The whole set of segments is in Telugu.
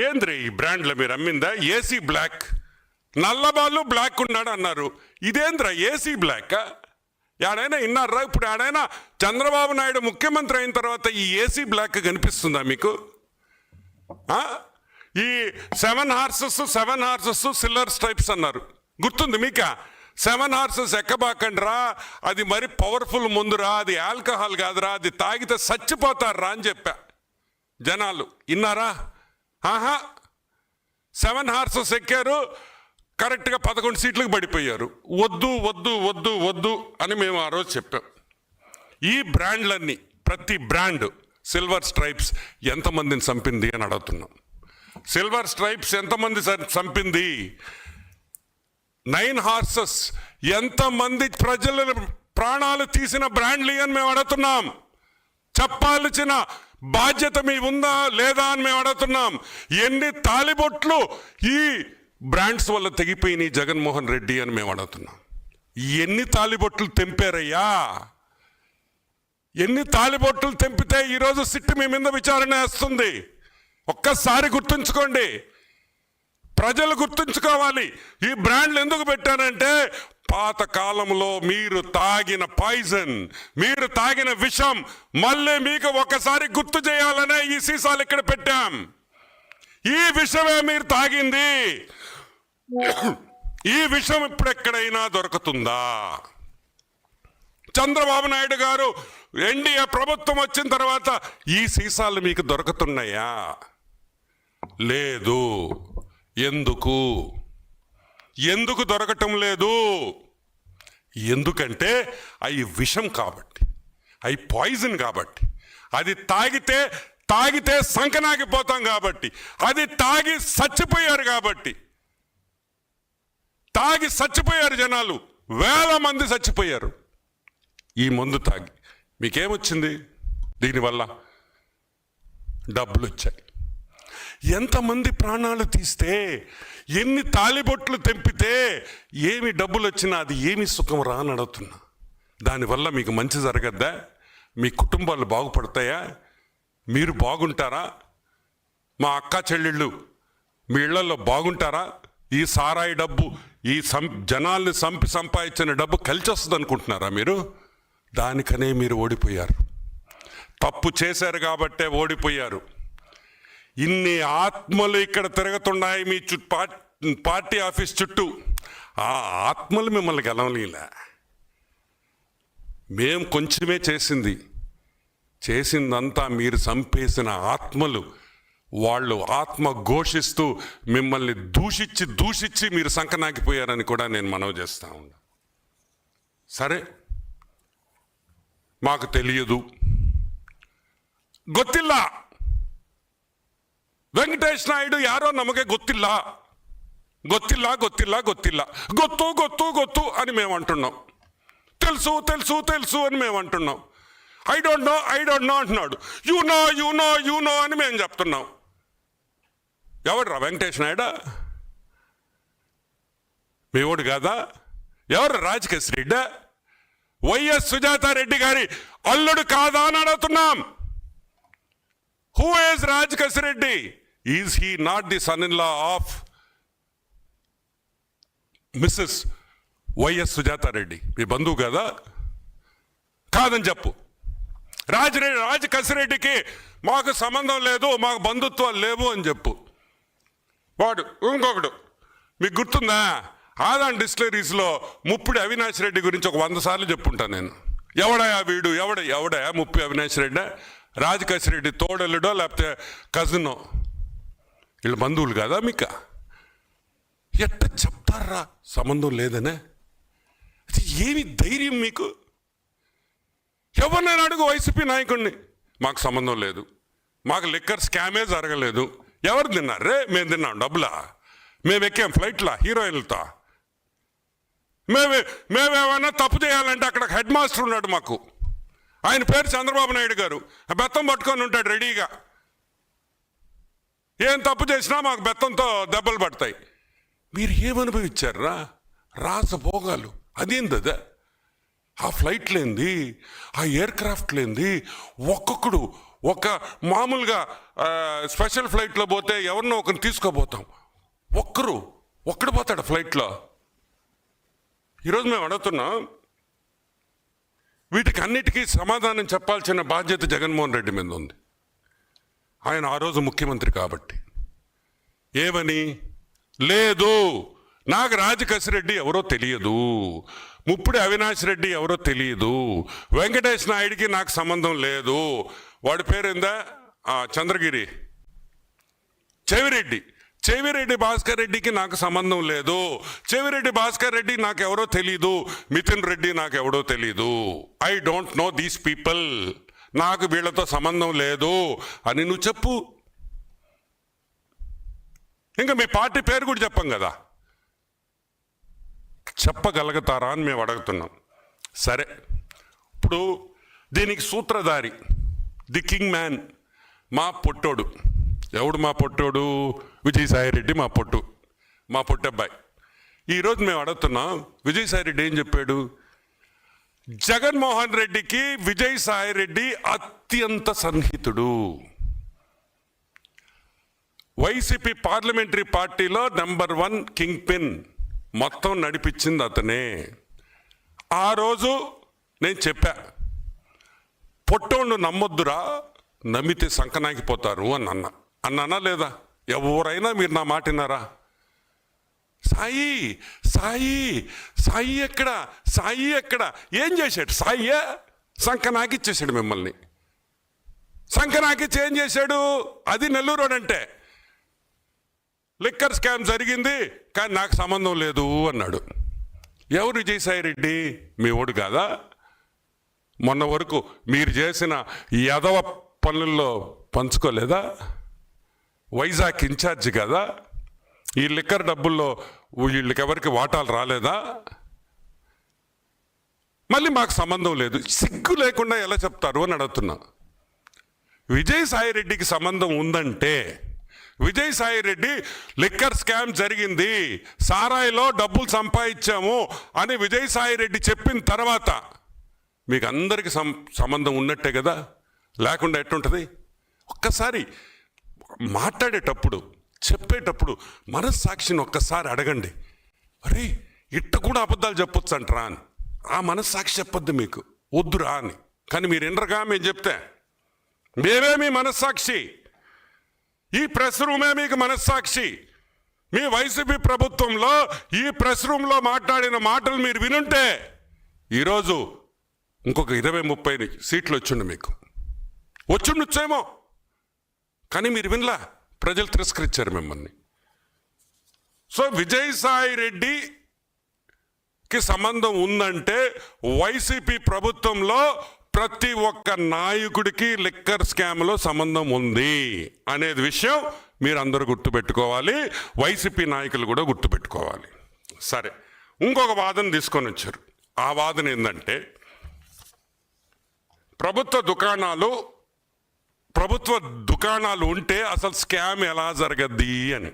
ఏంద్రీ ఈ బ్రాండ్లో మీరు అమ్మిందా? ఏసీ బ్లాక్, నల్లబాళ్ళు బ్లాక్ ఉన్నాడు అన్నారు. ఇదేంద్రా ఏసీ బ్లాక్? ఏడైనా విన్నారా? ఇప్పుడు ఏడైనా చంద్రబాబు నాయుడు ముఖ్యమంత్రి అయిన తర్వాత ఈ ఏసీ బ్లాక్ కనిపిస్తుందా మీకు? ఈ 7 హార్సెస్ సిల్వర్ స్ట్రైప్స్ అన్నారు, గుర్తుంది మీకా? 7 హార్సెస్ ఎక్కబాకండ్రా, అది మరి పవర్ఫుల్ ముందురా, అది ఆల్కహాల్ కాదురా, అది తాగితే చచ్చిపోతారా అని చెప్పా. జనాలు విన్నారా? 7 హార్సెస్ ఎక్కారు, కరెక్ట్గా 11 సీట్లకు పడిపోయారు. వద్దు వద్దు వద్దు వద్దు అని మేము ఆ రోజు చెప్పాం. ఈ బ్రాండ్లన్నీ, ప్రతి బ్రాండ్ సిల్వర్ స్ట్రైప్స్ ఎంతమందిని చంపింది అని అడుగుతున్నాం. సిల్వర్ స్ట్రైప్స్ ఎంతమంది చంపింది? 9 హార్సెస్ ఎంతమంది ప్రజల ప్రాణాలు తీసిన బ్రాండ్లు అని మేము అడుగుతున్నాం. చెప్పాల్సిన బాధ్యత మీ ఉందా లేదా అని మేము అడుగుతున్నాం. ఎన్ని తాలిబొట్లు ఈ బ్రాండ్స్ వల్ల తెగిపోయినాయి జగన్మోహన్ రెడ్డి అని మేము అడుగుతున్నాం. ఎన్ని తాలిబొట్లు తెంపారయ్యా? ఎన్ని తాలిబొట్లు తెంపితే ఈరోజు సిట్టు మీ మీద విచారణ వేస్తుంది? ఒక్కసారి గుర్తుంచుకోండి, ప్రజలు గుర్తుంచుకోవాలి. ఈ బ్రాండ్లు ఎందుకు పెట్టానంటే, పాత కాలంలో మీరు తాగిన పాయిజన్, మీరు తాగిన విషం మళ్ళీ మీకు ఒకసారి గుర్తు చేయాలనే ఈ సీసాలు ఇక్కడ పెట్టాం. ఈ విషమే మీరు తాగింది. ఈ విషం ఇప్పుడు ఎక్కడైనా దొరుకుతుందా? చంద్రబాబు నాయుడు గారు ఎన్డీఏ ప్రభుత్వం వచ్చిన తర్వాత ఈ సీసాలు మీకు దొరుకుతున్నాయా? లేదు. ఎందుకు దొరకటం లేదు? ఎందుకంటే అవి విషం కాబట్టి, అవి పాయిజన్ కాబట్టి, అది తాగితే సంకనాగిపోతాం కాబట్టి, అది తాగి చచ్చిపోయారు కాబట్టి. తాగి చచ్చిపోయారు జనాలు, వేల మంది చచ్చిపోయారు ఈ మందు తాగి. మీకేమొచ్చింది దీనివల్ల? డబ్బులు వచ్చాయి. ఎంతమంది ప్రాణాలు తీస్తే, ఎన్ని తాలిబొట్లు తెంపితే ఏమి డబ్బులు వచ్చినా అది ఏమి సుఖం రా అని అడుగుతున్నా. దానివల్ల మీకు మంచి జరగద్దా? మీ కుటుంబాలు బాగుపడతాయా? మీరు బాగుంటారా? మా అక్క చెల్లెళ్ళు మీ ఇళ్లలో బాగుంటారా? ఈ సారాయి డబ్బు, ఈ జనాల్ని సంపాదించిన డబ్బు కలిసి వస్తుంది అనుకుంటున్నారా మీరు? దానికనే మీరు ఓడిపోయారు. తప్పు చేశారు కాబట్టే ఓడిపోయారు. ఇన్ని ఆత్మలు ఇక్కడ తిరుగుతున్నాయి మీ పార్టీ ఆఫీస్ చుట్టూ. ఆ ఆత్మలు మిమ్మల్ని గెలవలేలా. మేము కొంచెమే చేసిందంతా మీరు చంపేసిన ఆత్మలు. వాళ్ళు ఆత్మ ఘోషిస్తూ మిమ్మల్ని దూషించి మీరు సంకనాకిపోయారని కూడా నేను మనవి చేస్తా ఉన్నా. సరే, మాకు తెలియదు, ಗೊತ್ತಿಲ್ಲ, ವೆಂಕಟೇಶ್ ನಾಯ್ಡು ಯಾರೋ ನಮಗೆ ಗೊತ್ತಿಲ್ಲ ಗೊತ್ತು అని మేము అంటున్నాం. తెలుసు అని మేము అంటున్నాం. ఐ డోంట్ నో అంటున్నాడు. యు నో అని మేము చెప్తున్నాం. ఎవడ్రా వెంకటేష్ నాయుడు? మీ ఓడు కాదా? ఎవరు రాజకేశ్ రెడ్డి? వైఎస్ సుజాతారెడ్డి గారి అల్లుడు కాదా అని అడుగుతున్నాం. Who is Rajakesh Reddy? Is he not the son in law of Mrs YS Sujatha Reddy? మీ బంధువు కదా? కాదని చెప్పు. రాజకేశ్ మాకు సంబంధం లేదు, మాకు బంధుత్వాలు లేవు అని చెప్పు. వాడు ఇంకొకడు, మీకు గుర్తుందా? ఆదాన్ డిస్టిలరీస్లో ముప్పిడి అవినాష్ రెడ్డి గురించి ఒక 100 సార్లు చెప్పుంటాను నేను. ఎవడయా వీడు? ఎవడయా ముప్పిడి అవినాష్ రెడ్డి? రాజకేశ్ రెడ్డి తోడల్లుడో లేకపోతే కజినో? వీళ్ళ బంధువులు కదా మీకు? ఎట్ట చెప్తారా సంబంధం లేదనే? అది ఏమి ధైర్యం మీకు? ఎవరినైనా అడుగు వైసీపీ నాయకుడిని, మాకు సంబంధం లేదు, మాకు లిక్కర్ స్కామే జరగలేదు. ఎవరు తిన్నారు? మేము తిన్నాం డబ్బులా? మేము ఎక్కాం ఫ్లైట్లా హీరోయిన్లతో? మేమేమైనా తప్పు చేయాలంటే అక్కడ హెడ్ మాస్టర్ ఉన్నాడు మాకు, ఆయన పేరు చంద్రబాబు నాయుడు గారు. బెత్తం పట్టుకొని ఉంటాడు రెడీగా. ఏం తప్పు చేసినా మాకు బెత్తంతో దెబ్బలు పడతాయి. మీరు ఏమనుభవించారా? రాసభోగాలు. అదేంది? ఆ ఫ్లైట్ లేంది, ఆ ఎయిర్ క్రాఫ్ట్ లేంది, ఒక్కొక్కడు ఒక మామూలుగా స్పెషల్ ఫ్లైట్లో పోతే ఎవరినో ఒకరిని తీసుకోబోతాం, ఒక్కడు పోతాడు ఫ్లైట్లో. ఈరోజు మేము అడుగుతున్నాం, వీటికి అన్నిటికీ సమాధానం చెప్పాల్సిన బాధ్యత జగన్మోహన్ రెడ్డి మీద ఉంది. ఆయన ఆ రోజు ముఖ్యమంత్రి కాబట్టి ఏమని, లేదు నాకు రాజకసిరెడ్డి ఎవరో తెలియదు, ముప్పుడి అవినాష్ రెడ్డి ఎవరో తెలియదు, వెంకటేష్ నాయుడికి నాకు సంబంధం లేదు, వాడి పేరేందా చంద్రగిరి చెవిరెడ్డి భాస్కర్ రెడ్డికి నాకు సంబంధం లేదు, చెవిరెడ్డి భాస్కర్ రెడ్డి నాకెవరో తెలీదు, మిథున్ రెడ్డి నాకెవడో తెలీదు, I don't know these people, నాకు వీళ్ళతో సంబంధం లేదు అని నువ్వు చెప్పు. ఇంకా మీ పార్టీ పేరు కూడా చెప్పం కదా, చెప్పగలుగుతారా అని మేము అడుగుతున్నాం. సరే, ఇప్పుడు దీనికి సూత్రధారి ది కింగ్ మ్యాన్ మా పొట్టోడు. ఎవడు మా పొట్టోడు? విజయసాయిరెడ్డి మా పొట్టబ్బాయి. ఈరోజు మేము అడుగుతున్నాం, విజయసాయిరెడ్డి ఏం చెప్పాడు? జగన్మోహన్ రెడ్డికి విజయసాయిరెడ్డి అత్యంత సన్నిహితుడు, వైసీపీ పార్లమెంటరీ పార్టీలో నెంబర్ 1 కింగ్ పిన్, మొత్తం నడిపించింది అతనే. ఆ రోజు నేను చెప్పా, పొట్టోళ్ళు నమ్మొద్దురా, నమ్మితే సంకనాకిపోతారు అని అన్నానా లేదా? ఎవరైనా మీరు నా మాట విన్నారా? సాయి ఎక్కడ ఏం చేశాడు? సాయి సంకనాకిచ్చేసాడు మిమ్మల్ని. సంకనాకిచ్చి ఏం చేశాడు? అది నెల్లూరు అంటే లిక్కర్ స్కామ్ జరిగింది కానీ నాకు సంబంధం లేదు అన్నాడు. ఎవరు విజయసాయిరెడ్డి? మీ ఓడు కాదా? మొన్న వరకు మీరు చేసిన యదవ పనుల్లో పంచుకోలేదా? వైజాగ్ ఇన్ఛార్జి కదా? ఈ లిక్కర్ డబ్బుల్లో వీళ్ళకెవరికి వాటాలు రాలేదా? మళ్ళీ మాకు సంబంధం లేదు, సిగ్గు లేకుండా ఎలా చెప్తారు అని అడుగుతున్నా. విజయసాయిరెడ్డికి సంబంధం ఉందంటే, విజయసాయిరెడ్డి లిక్కర్ స్కామ్ జరిగింది, సారాయిలో డబ్బులు సంపాదించాము అని విజయసాయిరెడ్డి చెప్పిన తర్వాత మీకు అందరికీ సంబంధం ఉన్నట్టే కదా, లేకుండా ఎట్టుంటుంది? ఒక్కసారి మాట్లాడేటప్పుడు చెప్పేటప్పుడు మనస్సాక్షిని ఒక్కసారి అడగండి, అరే ఇట్ట కూడా అబద్ధాలు చెప్పొచ్చు అంటారా అని. ఆ మనస్సాక్షి చెప్పొద్దు మీకు, వద్దురా అని. కానీ మీరు వినరుగా, మేము చెప్తే మేమే మీ మనస్సాక్షి, ఈ ప్రెస్ రూమే మీకు మనస్సాక్షి. మీ వైసీపీ ప్రభుత్వంలో ఈ ప్రెస్ రూమ్లో మాట్లాడిన మాటలు మీరు వినుంటే ఈరోజు ఇంకొక 20-30 సీట్లు వచ్చిండు, మీకు వచ్చిండొచ్చేమో. కానీ మీరు వినలా, ప్రజలు తిరస్కరించారు మిమ్మల్ని. సో విజయసాయిరెడ్డికి సంబంధం ఉందంటే వైసీపీ ప్రభుత్వంలో ప్రతి ఒక్క నాయకుడికి లిక్కర్ స్కామ్లో సంబంధం ఉంది అనేది విషయం మీరు అందరూ గుర్తుపెట్టుకోవాలి, వైసీపీ నాయకులు కూడా గుర్తుపెట్టుకోవాలి. సరే, ఇంకొక వాదన తీసుకొని వచ్చారు. ఆ వాదన ఏంటంటే, ప్రభుత్వ దుకాణాలు ఉంటే అసలు స్కామ్ ఎలా జరగద్ది అని.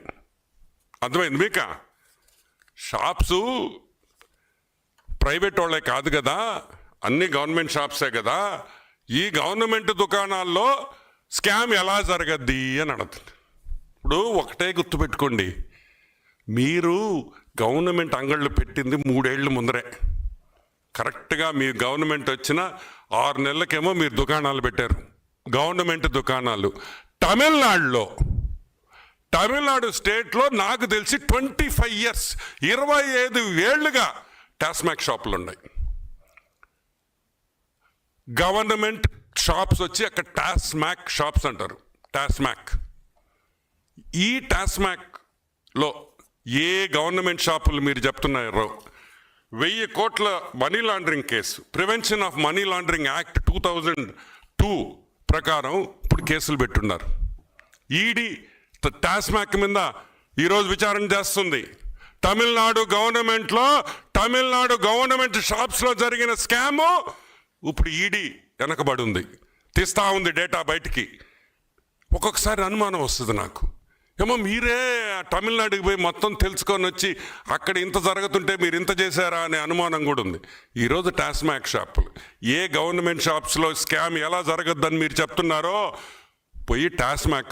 అర్థమైంది మీక? షాప్సు ప్రైవేట్ వాళ్ళే కాదు కదా, అన్ని గవర్నమెంట్ షాప్సే కదా, ఈ గవర్నమెంట్ దుకాణాల్లో స్కామ్ ఎలా జరగద్ది అని అడుగుతుంది. ఇప్పుడు ఒకటే గుర్తుపెట్టుకోండి, మీరు గవర్నమెంట్ అంగళ్ళు పెట్టింది 3 ఏళ్ళ ముందరే. కరెక్ట్గా మీ గవర్నమెంట్ వచ్చిన 6 నెలలకేమో మీరు దుకాణాలు పెట్టారు, గవర్నమెంట్ దుకాణాలు. తమిళనాడు స్టేట్లో నాకు తెలిసి 25 ఇయర్స్ 25 ఏళ్లుగా టాస్మాక్ షాపులు ఉన్నాయి. గవర్నమెంట్ షాప్స్ వచ్చి అక్కడ టాస్మాక్ షాప్స్ అంటారు. ఈ టాస్మాక్లో ఏ గవర్నమెంట్ షాపులు మీరు చెప్తున్నారో 1000 కోట్ల money laundering case, prevention of money laundering act 2002 ప్రకారం ఇప్పుడు కేసులు పెట్టున్నారు. ఈడీ టాస్మాక్ మీద ఈరోజు విచారణ చేస్తుంది. తమిళనాడు గవర్నమెంట్ షాప్స్లో జరిగిన స్కాము ఇప్పుడు ఈడీ వెనకబడి ఉంది, తీస్తా ఉంది డేటా బయటికి. ఒక్కొక్కసారి అనుమానం వస్తుంది నాకు, ఏమో మీరే తమిళనాడుకి పోయి మొత్తం తెలుసుకొని వచ్చి అక్కడ ఇంత జరుగుతుంటే మీరు ఇంత చేశారా అనే అనుమానం కూడా ఉంది. ఈరోజు టాస్మాక్ షాపులు, ఏ గవర్నమెంట్ షాప్స్లో స్కామ్ ఎలా జరగద్దని మీరు చెప్తున్నారో పోయి టాస్మాక్